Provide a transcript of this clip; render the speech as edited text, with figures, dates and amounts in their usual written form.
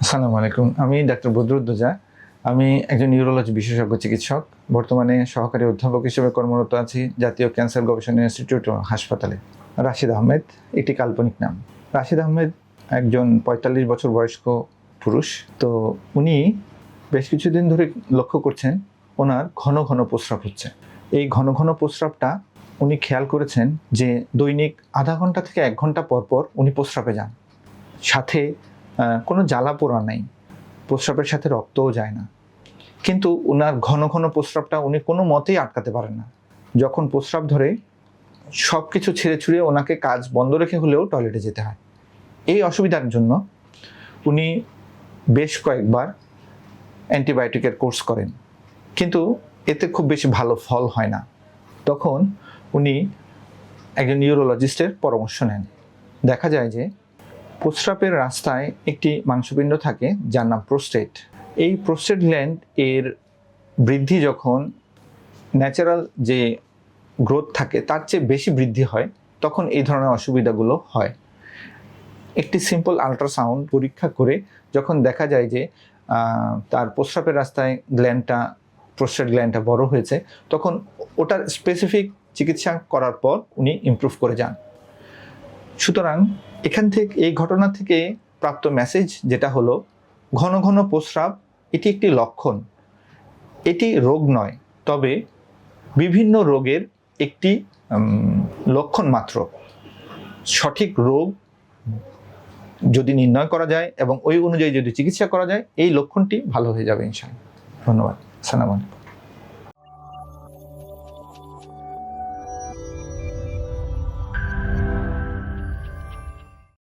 আসসালামু আলাইকুম। আমি ডাক্তার বদরুদ্দোজা। আমি একজন নিউরোলজি বিশেষজ্ঞ চিকিৎসক। বর্তমানে সহকারী অধ্যাপক হিসেবে কর্মরত আছি জাতীয় ক্যান্সার গবেষণা ইনস্টিটিউট ও হাসপাতালে। রাশিদ আহমেদ একটি কাল্পনিক নাম। রাশিদ আহমেদ একজন ৪৫ বছর বয়স্ক পুরুষ। তো উনি বেশ কিছুদিন ধরে লক্ষ্য করছেন ওনার ঘন ঘন প্রস্রাব হচ্ছে। এই ঘন ঘন প্রস্রাবটা উনি খেয়াল করেছেন যে দৈনিক আধা ঘন্টা থেকে ১ ঘন্টা পর পর উনি প্রস্রাবে যান। সাথে কোনো জ্বালা পোড়া নেই, প্রস্রাবের সাথে রক্তও যায় না, কিন্তু ওনার ঘন ঘন প্রস্রাবটা উনি কোনো মতেই আটকাতে পারেন না। যখন প্রস্রাব ধরে সব কিছু ছেড়ে ছুড়ে ওনাকে কাজ বন্ধ রেখে হলেও টয়লেটে যেতে হয়। এই অসুবিধার জন্য উনি বেশ কয়েকবার অ্যান্টিবায়োটিকের কোর্স করেন, কিন্তু এতে খুব বেশি ভালো ফল হয় না। তখন উনি একজন নিউরোলজিস্টের পরামর্শ নেন। দেখা যায় যে প্রস্রাবের রাস্তায় একটি মাংসপিণ্ড থাকে যার নাম প্রোস্টেট। এই প্রোস্টেট গ্ল্যান্ড এর বৃদ্ধি যখন ন্যাচারাল যে গ্রোথ থাকে তার চেয়ে বেশি বৃদ্ধি হয়, তখন এই ধরনের অসুবিধাগুলো হয়। একটি সিম্পল আল্ট্রাসাউন্ড পরীক্ষা করে যখন দেখা যায় যে তার প্রস্রাবের রাস্তায় প্রোস্টেট গ্ল্যান্ডটা বড় হয়েছে, তখন ওটার স্পেসিফিক চিকিৎসা করার পর উনি ইমপ্রুভ করে যান। সুতরাং এই ঘটনা থেকে প্রাপ্ত মেসেজ যেটা হলো, ঘন ঘন প্রস্রাব এটি একটি লক্ষণ, এটি রোগ নয়, তবে বিভিন্ন রোগের একটি লক্ষণ মাত্র। সঠিক রোগ যদি নির্ণয় করা যায় এবং ওই অনুযায়ী যদি চিকিৎসা করা যায়, এই লক্ষণটি ভালো হয়ে যাবে ইনশাআল্লাহ। ধন্যবাদ। আসসালামু আলাইকুম।